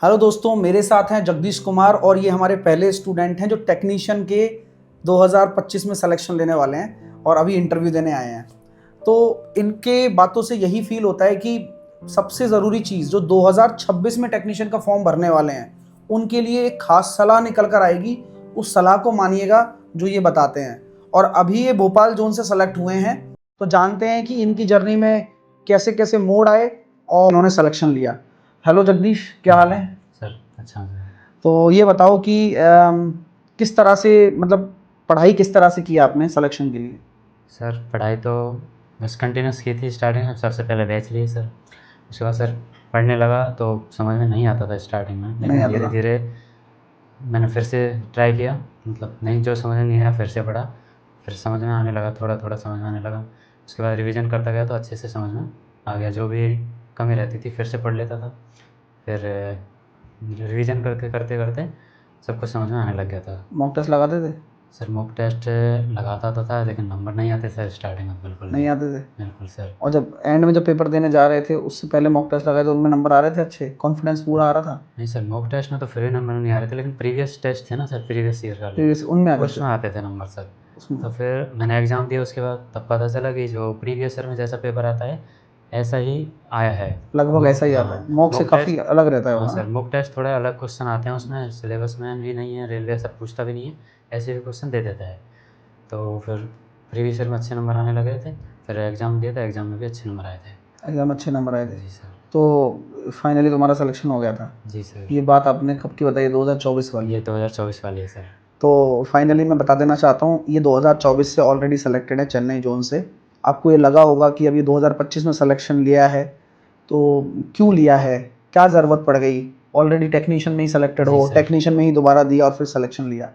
Hello दोस्तों, मेरे साथ हैं जगदीश कुमार और ये हमारे पहले स्टूडेंट हैं जो टेक्नीशियन के 2025 में सिलेक्शन लेने वाले हैं और अभी इंटरव्यू देने आए हैं। तो इनके बातों से यही फील होता है कि सबसे ज़रूरी चीज़ जो 2026 में टेक्नीशियन का फॉर्म भरने वाले हैं उनके लिए एक खास सलाह निकल कर आएगी। उस सलाह को मानिएगा जो ये बताते हैं। और अभी ये भोपाल जोन से सेलेक्ट हुए हैं, तो जानते हैं कि इनकी जर्नी में कैसे कैसे मोड़ आए और उन्होंने सिलेक्शन लिया। हेलो जगदीश, क्या हाल है? सर अच्छा है। तो ये बताओ कि किस तरह से, मतलब पढ़ाई किस तरह से की आपने सिलेक्शन के लिए? सर पढ़ाई तो बस कंटिन्यूस की थी। स्टार्टिंग में सबसे पहले बैच लिए सर। उसके बाद सर पढ़ने लगा तो समझ में नहीं आता था स्टार्टिंग में, नहीं लेकिन आता धीरे था। धीरे मैंने फिर से ट्राई किया। मतलब नहीं, जो समझ में नहीं आया फिर से पढ़ा, फिर समझ में आने लगा, थोड़ा थोड़ा समझ में आने लगा। उसके बाद रिवीजन करता गया तो अच्छे से समझ में आ गया। जो भी कमी रहती थी फिर से पढ़ लेता था। फिर रिवीजन करते करते करते सब कुछ समझ में आने लग गया था। मॉक टेस्ट लगाते थे? सर मॉक टेस्ट लगाता तो था, लेकिन नंबर नहीं आते सर स्टार्टिंग में, बिल्कुल नहीं भी। आते थे? बिल्कुल सर। और जब एंड में जब पेपर देने जा रहे थे उससे पहले मॉक टेस्ट लगाए तो उनमें नंबर आ रहे थे अच्छे? कॉन्फिडेंस पूरा आ रहा था? नहीं सर, मॉक टेस्ट में तो फिर भी नंबर नहीं आ रहे थे, लेकिन प्रीवियस टेस्ट थे ना सर, प्रीवियस ईयर वाले, प्रीवियस उनमें आ गए थे? उसमें आते थे नंबर सर। उसमें तो फिर मैंने एग्ज़ाम दिया, उसके बाद तब पता चला कि जो प्रीवियस ईयर में जैसा पेपर आता है ऐसा ही आया है। लगभग ऐसा ही आता हाँ, है, मॉक से मॉक काफ़ी टेस्ट। अलग रहता है वो, हाँ हाँ? सर, मॉक टेस्ट थोड़ा अलग क्वेश्चन आते हैं उसमें, सिलेबस में भी नहीं है, रेलवे सब पूछता भी नहीं है, ऐसे भी क्वेश्चन दे देता है। तो फिर प्रीवियस ईयर में अच्छे नंबर आने लगे थे। फिर एग्ज़ाम दिया था, एग्ज़ाम में भी अच्छे नंबर आए थे। एग्जाम अच्छे नंबर आए थे? जी सर। तो फाइनली तुम्हारा सिलेक्शन हो गया था? जी सर। ये बात आपने कब की बताई? 2024 वाली? ये 2024 वाली है सर। तो फाइनली मैं बता देना चाहता हूँ, ये 2024 से ऑलरेडी सेलेक्टेड है चेन्नई जोन से। आपको ये लगा होगा कि अभी 2025 में सिलेक्शन लिया है, तो क्यों लिया है, क्या ज़रूरत पड़ गई? ऑलरेडी टेक्नीशियन में ही सेलेक्टेड जी हो, सर। टेक्नीशियन में ही दोबारा दिया और फिर सिलेक्शन लिया।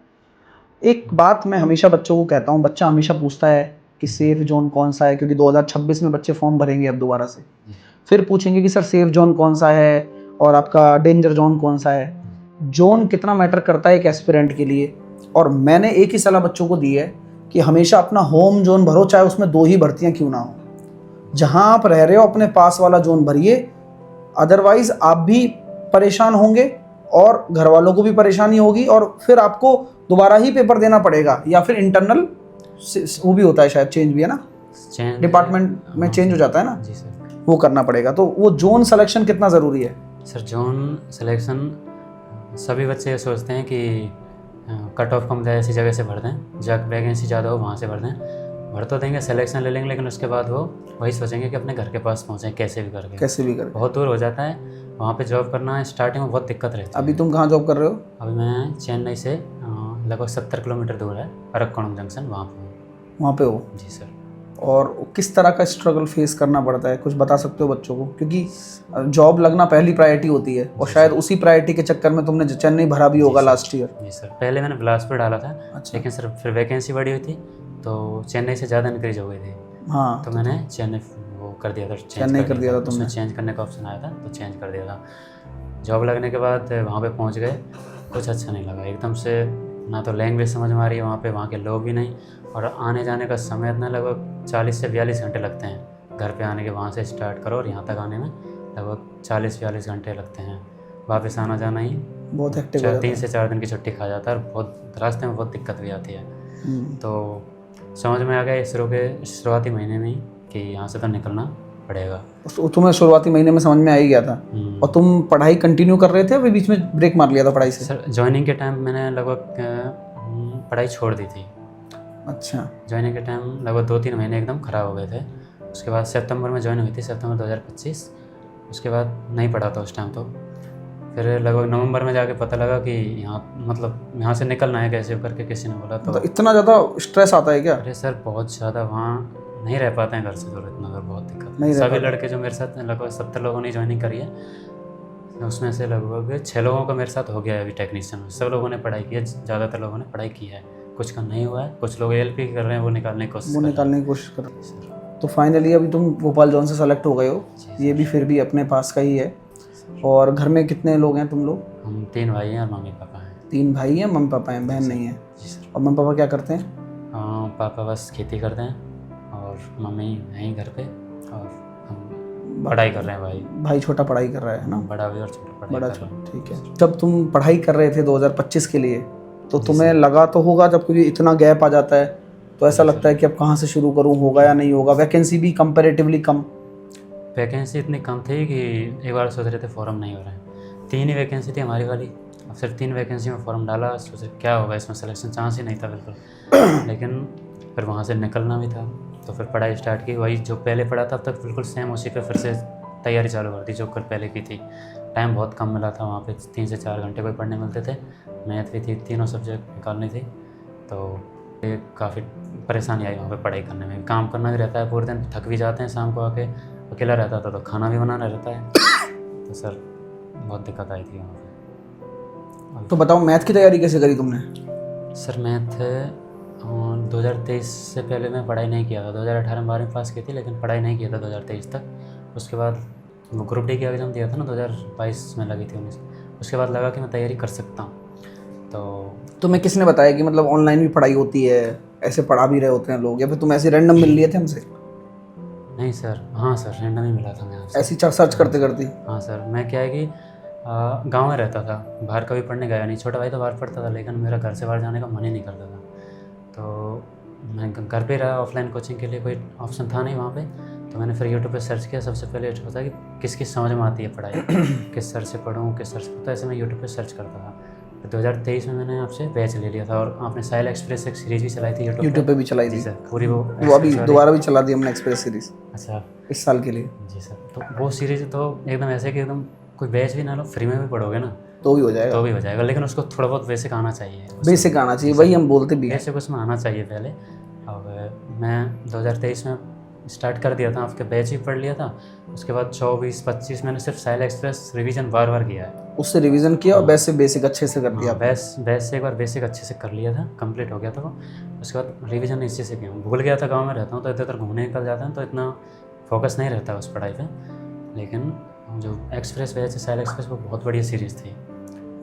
एक बात मैं हमेशा बच्चों को कहता हूँ, बच्चा हमेशा पूछता है कि सेफ जोन कौन सा है, क्योंकि 2026 में बच्चे फॉर्म भरेंगे अब दोबारा से। फिर पूछेंगे कि सर सेफ जोन कौन सा है और आपका डेंजर जोन कौन सा है। जोन कितना मैटर करता है एक एस्पिरेंट के लिए। और मैंने एक ही सलाह बच्चों को दी है कि हमेशा अपना होम जोन भरो, चाहे उसमें 2 ही भर्तियां क्यों ना हो। जहां आप रह रहे हो अपने पास वाला जोन भरिए, अदरवाइज आप भी परेशान होंगे और घर वालों को भी परेशानी होगी और फिर आपको दोबारा ही पेपर देना पड़ेगा, या फिर इंटरनल वो भी होता है शायद, चेंज भी है ना, चेंज डिपार्टमेंट में चेंज हो जाता है ना, जी सर। वो करना पड़ेगा। तो वो जोन सिलेक्शन कितना ज़रूरी है? सर जोन सिलेक्शन, सभी बच्चे ये सोचते हैं कि कट ऑफ कम जाए ऐसी जगह से भर दें, जब वैकेंसी ज़्यादा हो वहाँ से भर दें। भर तो देंगे, सिलेक्शन ले लेंगे, लेकिन उसके बाद वो वही सोचेंगे कि अपने घर के पास पहुँचें कैसे भी करके। कैसे भी करके। बहुत दूर हो जाता है, वहाँ पे जॉब करना है स्टार्टिंग में बहुत दिक्कत रहती है। अभी तुम कहाँ जॉब कर रहे हो? अभी मैं चेन्नई से लगभग 70 किलोमीटर दूर है, अरक्कोणम जंक्शन, वहाँ पे हूँ। वहाँ पे हो? जी सर। और किस तरह का स्ट्रगल फेस करना पड़ता है, कुछ बता सकते हो बच्चों को? क्योंकि जॉब लगना पहली प्रायोरिटी होती है और शायद उसी प्रायोरिटी के चक्कर में तुमने चेन्नई भरा भी होगा लास्ट ईयर। जी सर, पहले मैंने बिलासपुर डाला था। अच्छा। लेकिन सर फिर वैकेंसी बढ़ी हुई थी तो चेन्नई से ज़्यादा इंक्रीज हो गई थी। हाँ, तो मैंने चेन्नई वो कर दिया था, चेन्नई कर दिया था तुमने? उसमें चेंज करने का ऑप्शन आया था तो चेंज कर दिया था। जॉब लगने के बाद वहाँ पे पहुँच गए, कुछ अच्छा नहीं लगा एकदम से। ना तो लैंग्वेज समझ में आ रही है वहाँ के लोग भी नहीं, और आने जाने का समय इतना लगभग 40 से 42 घंटे लगते हैं। घर पे आने के, वहाँ से स्टार्ट करो और यहाँ तक आने में लगभग 40-42 घंटे लगते हैं। वापस आना जाना ही बहुत हेक्टिक हो जाता 3 है। से 4 दिन की छुट्टी खा जाता है, और बहुत रास्ते में बहुत दिक्कत भी आती है। तो समझ में आ गया शुरुआती महीने में ही कि यहाँ से तो निकलना पड़ेगा। तुम्हें शुरुआती महीने में समझ में आ ही गया था? और तुम पढ़ाई कंटिन्यू कर रहे थे, अभी बीच में ब्रेक मार लिया था पढ़ाई से? सर ज्वाइनिंग के टाइम मैंने लगभग पढ़ाई छोड़ दी थी। अच्छा। ज्वाइनिंग के टाइम लगभग 2-3 महीने एकदम ख़राब हो गए थे। उसके बाद सितंबर में ज्वाइन हुई थी, सितंबर 2025। उसके बाद नहीं पढ़ा था उस टाइम। तो फिर लगभग नवंबर में जाके पता लगा कि यहाँ से निकलना है कैसे करके, किसी ने बोला। तो इतना ज़्यादा स्ट्रेस आता है क्या? अरे सर बहुत ज़्यादा, वहाँ नहीं रह पाते हैं घर से दूर, इतना दूर बहुत दिक्कत नहीं है। रह सभी पाते। लड़के जो मेरे साथ लगभग 70 लोगों ने ज्वाइनिंग करी है, उसमें से लगभग 6 लोगों का मेरे साथ हो गया है अभी टेक्नीशियन में। सब लोगों ने पढ़ाई की है, ज़्यादातर लोगों ने पढ़ाई की है, कुछ का नहीं हुआ है, कुछ लोग एलपी कर रहे हैं, वो निकालने की कोशिश कर रहे हैं। तो फाइनली अभी तुम भोपाल जोन से सेलेक्ट हो गए हो, ये भी फिर भी अपने पास का ही है। और घर में कितने लोग हैं तुम लोग? हम 3 भाई हैं और मम्मी पापा हैं। 3 भाई हैं, मम्मी पापा हैं, बहन नहीं है? जी सर। और मम्मी पापा क्या करते हैं? पापा बस खेती करते हैं और मम्मी यहीं घर पे, और हम पढ़ाई कर रहे हैं भाई। भाई छोटा पढ़ाई कर रहा है ना? बड़ा भी और छोटा पढ़ाई बड़ा कर रहा है। छोटा, ठीक है। जब तुम पढ़ाई कर रहे थे 2025 के लिए, तो तुम्हें लगा तो होगा, जब क्योंकि इतना गैप आ जाता है तो ऐसा लगता है कि अब कहाँ से शुरू करूँ, होगा या नहीं होगा, वैकेंसी भी कंपैरेटिवली कम। वैकेंसी इतनी कम थी कि एक बार सोच रहे थे फॉर्म नहीं हो रहे हैं, 3 ही वैकेंसी थी हमारी वाली। अब सिर्फ 3 वैकेंसी में फॉर्म डाला, सोचे क्या होगा इसमें, सिलेक्शन चांस ही नहीं था बिल्कुल। लेकिन फिर वहाँ से निकलना भी था, तो फिर पढ़ाई स्टार्ट की, वही जो पहले पढ़ा था अब तक बिल्कुल सेम उसी पे फिर से तैयारी चालू कर दी जो कल पहले की थी। टाइम बहुत कम मिला था वहाँ पे, 3 से 4 घंटे कोई पढ़ने मिलते थे, मैथ भी थी, तीनों सब्जेक्ट निकालनी थी, तो ये काफ़ी परेशानी आई वहाँ पे पढ़ाई करने में। काम करना भी रहता है पूरे दिन, थक भी जाते हैं, शाम को आके अकेला रहता था तो खाना भी बनाना रहता है, तो सर बहुत दिक्कत आई थी वहाँ पे। तो बताओ मैथ की तैयारी कैसे करी तुमने? सर मैथ 2023 से पहले मैं पढ़ाई नहीं किया था, 2018 में 12वीं पास की थी लेकिन पढ़ाई नहीं किया था 2023 तक। उसके बाद वो ग्रुप डी की एग्ज़ाम दिया था ना 2022 में लगी थी 19, उसके बाद लगा कि मैं तैयारी कर सकता हूँ। तो तुम्हें किसने बताया कि मतलब ऑनलाइन भी पढ़ाई होती है, ऐसे पढ़ा भी रहे होते हैं लोग, या फिर तुम ऐसे रैंडम मिल लिए थे हमसे? नहीं सर, हाँ सर रैंडम ही मिला था मैं आपसे। ऐसी सर्च करते करते? हाँ सर, मैं क्या है कि गांव में रहता था, बाहर कभी पढ़ने गया नहीं, छोटा भाई तो बाहर पढ़ता था लेकिन मेरा घर से बाहर जाने का मन ही नहीं करता था, तो मैं घर पे रहा। ऑफलाइन कोचिंग के लिए कोई ऑप्शन था नहीं वहाँ पे, तो मैंने फिर यूट्यूब पे सर्च किया। सबसे पहले सोचा कि किस किस समझ में आती है पढ़ाई, किस सर से पढ़ूँ, किस सर से, तो ऐसे मैं यूट्यूब पे सर्च करता था। फिर 2023 में मैंने आपसे बैच ले लिया था, और आपने साहिल एक्सप्रेस एक सीरीज़ भी चलाई थी यूट्यूब पे भी चलाई थी सर पूरी, वो अभी दोबारा भी चला दी हमने एक्सप्रेस सीरीज। अच्छा, इस साल के लिए। जी सर, तो वो सीरीज़ तो एकदम ऐसे कि एकदम कोई बैच भी ना लो, फ्री में भी पढ़ोगे ना तो भी हो जाएगा, तो भी हो जाएगा, लेकिन उसको थोड़ा बहुत बेसिक आना चाहिए, बेसिक आना चाहिए, वही हम बोलते भी हैं, बेसिक उसमें आना चाहिए पहले। अब मैं 2023 में स्टार्ट कर दिया था, आपके बैच भी पढ़ लिया था। उसके बाद 24-25 मैंने सिर्फ साहिल एक्सप्रेस रिवीजन बार बार किया है, उससे रिवीजन किया और बैच से बेसिक अच्छे से कर दिया। बैच से एक बार बेसिक अच्छे से कर लिया था, कंप्लीट हो गया था वो। उसके बाद रिवीजन इसी से किया, भूल गया था, गाँव में रहता हूँ तो इधर उधर घूमने निकल जाता है तो इतना फोकस नहीं रहता उस पढ़ाई पर। लेकिन जो एक्सप्रेस बैच है साहिल एक्सप्रेस, वो बहुत बढ़िया सीरीज़ थी,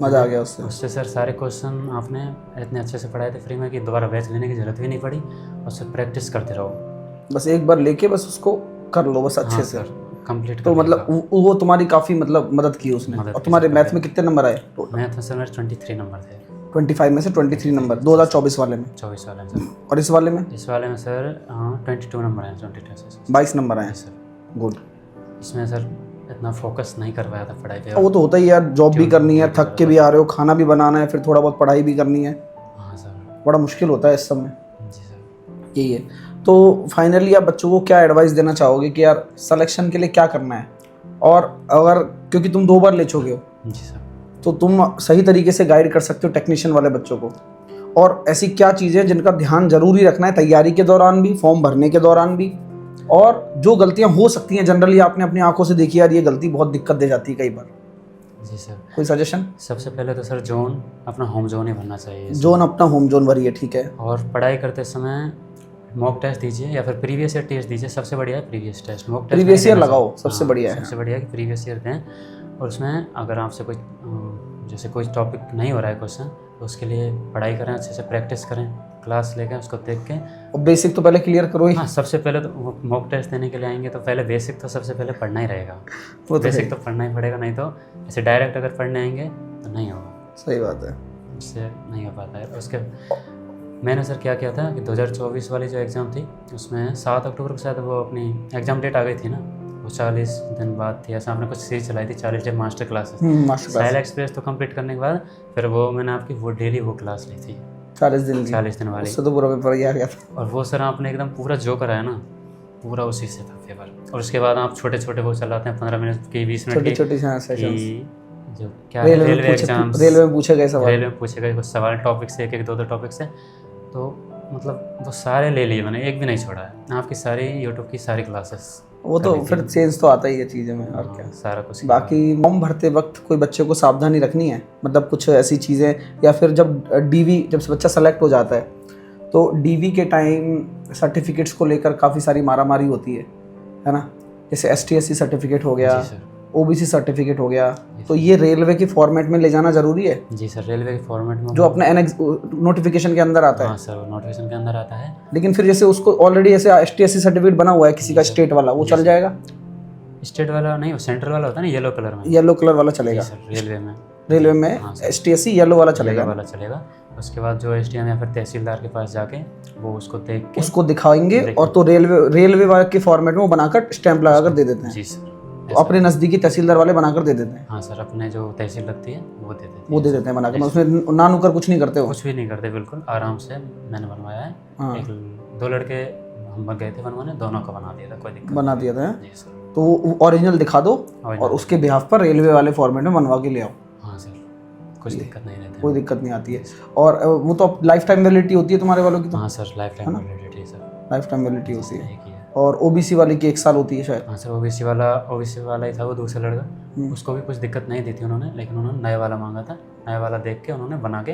मज़ा आ गया उससे। उससे सर सारे क्वेश्चन आपने इतने अच्छे से पढ़ाए थे फ्री में कि दोबारा बैच लेने की ज़रूरत भी नहीं पड़ी, उससे प्रैक्टिस करते रहो, बस एक बार लेके बस उसको कर लो बस अच्छे से कंप्लीट। तो मतलब वो तुम्हारी काफ़ी मतलब मदद की उसने। और तुम्हारे मैथ में कितने नंबर आए? मैथ में सर मेरे 23 नंबर थे, 25 में से 23 नंबर 2024 वाले में। 24 वाले में सर। और इस वाले में? इस वाले में सर 22 नंबर आए, 22 से 22 नंबर आए सर। गुड। इसमें सर इतना फोकस नहीं कर पाया था पढ़ाई पे। वो तो होता ही यार, जॉब भी करनी है, थक के भी आ रहे हो, खाना भी बनाना है, फिर थोड़ा बहुत पढ़ाई भी करनी है। हाँ सर, बड़ा मुश्किल होता है इस समय। जी सर। यही है। तो फाइनली आप बच्चों को क्या एडवाइस देना चाहोगे कि यार सिलेक्शन के लिए क्या करना है? और अगर क्योंकि तुम 2 बार ले चुके हो, जी सर, तो तुम सही तरीके से गाइड कर सकते हो टेक्नीशियन वाले बच्चों को। और ऐसी क्या चीज़ें जिनका ध्यान जरूरी रखना है तैयारी के दौरान भी, फॉर्म भरने के दौरान भी, और जो गलतियां हो सकती हैं जनरली आपने अपनी आंखों से देखी यार ये गलती बहुत दिक्कत दे जाती है कई बार? जी सर। कोई सजेशन? सबसे पहले तो सर जोन, अपना होम जोन ही भरना चाहिए। जोन अपना होम जोन भरिए, ठीक है। और पढ़ाई करते समय मॉक टेस्ट दीजिए या फिर प्रीवियस ईयर टेस्ट दीजिए, सबसे बढ़िया है previous test. Mock test previous year लगाओ, सबसे बढ़िया है। सबसे बढ़िया है कि प्रीवियस ईयर दें, और उसमें अगर आपसे कोई जैसे कोई टॉपिक नहीं हो रहा है क्वेश्चन, तो उसके लिए पढ़ाई करें, अच्छे से प्रैक्टिस करें, क्लास लेके उसको देख के। और बेसिक तो पहले क्लियर करो ही। हाँ, सबसे पहले तो मॉक टेस्ट देने के लिए आएंगे तो पहले बेसिक तो सबसे पहले पढ़ना ही रहेगा, वो तो बेसिक तो पढ़ना ही पड़ेगा, नहीं तो ऐसे डायरेक्ट अगर पढ़ने आएंगे तो नहीं होगा। सही बात है, उससे नहीं हो पाता है। उसके मैंने सर क्या किया था कि 2024 वाली जो एग्ज़ाम थी उसमें 7 अक्टूबर के साथ वो अपनी एग्ज़ाम डेट आ गई थी ना, वो 40 दिन बाद थी, ऐसा आपने कुछ सीरीज चलाई थी 40 डे मास्टर क्लासेस। साहिल एक्सप्रेस तो कंप्लीट करने के बाद फिर वो मैंने आपकी वो डेली वो क्लास ली थी 40 दिन की, 40 दिन वाली। उससे तो पूरा पेपर ही आ गया था। और वो सर आपने एकदम पूरा जो कराया ना, पूरा उसी से था पेपर। और उसके बाद आप छोटे छोटे वो चलाते हैं 15 मिनट की, 20 मिनट की, छोटी सेशंस, जो क्या रेलवे एग्जाम्स, रेलवे में पूछे गए सवाल, रेलवे में पूछे गए कुछ सवाल टॉपिक से, एक 2 टॉपिक से, तो मतलब वो सारे ले लिए मैंने, एक भी नहीं छोड़ा है। आपकी सारी यूट्यूब की सारी क्लासेस, वो तो फिर चेंज तो आता ही है चीज़ें में, और क्या सारा कुछ। बाकी फॉर्म भरते वक्त कोई बच्चे को सावधानी रखनी है, मतलब कुछ ऐसी चीज़ें, या फिर जब डीवी, जब बच्चा सेलेक्ट हो जाता है तो डीवी के टाइम सर्टिफिकेट्स को लेकर काफ़ी सारी मारामारी होती है ना? जैसे ST/SC सर्टिफिकेट हो गया, OBC सर्टिफिकेट हो गया, तो ये रेलवे के फॉर्मेट में ले जाना जरूरी है? जी सर, रेलवे के फॉर्मेट में जो अपने नोटिफिकेशन के अंदर आता है। हाँ सर, नोटिफिकेशन के अंदर आता है। लेकिन फिर जैसे उसको ऑलरेडी ऐसे ST/SC सर्टिफिकेट बना हुआ है किसी का स्टेट वाला, वो चल जाएगा? स्टेट वाला नहीं, वो सेंट्रल वाला होता है ना, येलो कलर में। येलो कलर वाला जी चलेगा सर, रेलवे में। रेलवे में हाँ सर। STSC येलो वाला चलेगा येलो वाला चलेगा। उसके बाद जो SDM या फिर तहसीलदार के पास जाके वो उसको देख के उसको दिखाएंगे और तो रेलवे वाले के फॉर्मेट में वो बनाकर स्टैंप लगाकर दे देते हैं। जी सर। तो अपने नज़दीकी तहसीलदार वाले बनाकर दे देते हैं। हाँ सर, अपने जो तहसील लगती है वो दे देते हैं। वो दे देते हैं बनाकर, उसमें ना नुकर कुछ नहीं करते हो। कुछ भी नहीं करते, बिल्कुल आराम से मैंने बनवाया है। हाँ। एक 2 लड़के हम गए थे बनवाने, दोनों का बना दिया था, कोई दिक्कत बना दिया था। जी सर। तो ओरिजिनल दिखा दो और उसके बिहाफ पर रेलवे वाले फॉर्मेट में बनवा के ले आओ। हाँ सर, कुछ दिक्कत नहीं रहती। कोई दिक्कत नहीं आती है। और वो तो लाइफ टाइम वैलिडिटी होती है तुम्हारे वालों की तो? हाँ सर, लाइफ टाइम वैलिडिटी है सर। लाइफ टाइम वैलिडिटी होती है। एक ही है। और OBC वाले की 1 साल होती है शायद। हाँ सर, ओबीसी वाला ही था वो दूसरा लड़का, उसको भी कुछ दिक्कत नहीं दी थी उन्होंने, लेकिन उन्होंने नया वाला मांगा था। नया वाला देख के उन्होंने बना के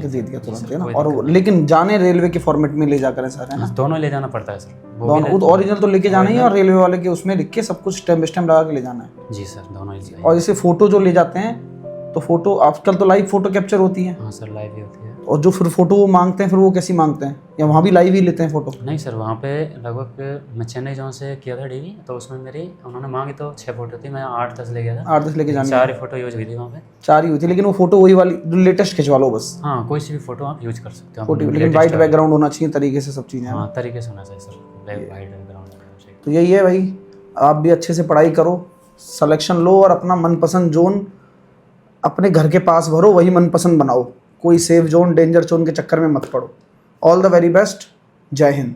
दे दिया तुरंत, है ना। कोई और लेकिन जाने रेलवे के फॉर्मेट में ले जाकर है सर, है ना। दोनों ले जाना पड़ता है सर। दोनों, वो तो ओरिजिनल तो लेके जाना ही है और रेलवे वाले के उसमें लिख के सब कुछ स्टैम्प स्टैम्प लगा के ले जाना है। जी सर, दोनों ही। और जैसे फोटो जो ले जाते हैं तो फोटो आजकल तो लाइव फोटो कैप्चर होती है। हाँ सर, लाइव ही होती है। और जो फिर फोटो वो मांगते हैं फिर वो कैसी मांगते हैं, या वहाँ भी लाइव ही लेते हैं फोटो? नहीं सर, वहाँ पे लगभग मैं चेन्नई जॉन से किया था DV, तो उसमें मेरी उन्होंने मांगी तो 6 फोटो थी, मैं 8-10 ले गया था। 8-10 लेके जानी 4 ही फोटो यूज हुई थी वहाँ पे। 4 ही हुई थी, लेकिन वो फोटो वही वाली लेटेस्ट खिंचवा लो बस। हाँ, कोई सी भी फोटो आप यूज कर सकते हो। फोटो लेकिन वाइट बैकग्राउंड होना चाहिए तरीके से सब चीज़ें। हाँ, तरीके से होना चाहिए सर, वाइट बैकग्राउंड। तो यही है भाई, आप भी अच्छे से पढ़ाई करो, सिलेक्शन लो और अपना मनपसंद जोन अपने घर के पास भरो, वही मनपसंद बनाओ। कोई सेफ जोन डेंजर जोन के चक्कर में मत पड़ो। All the very best. जय हिंद।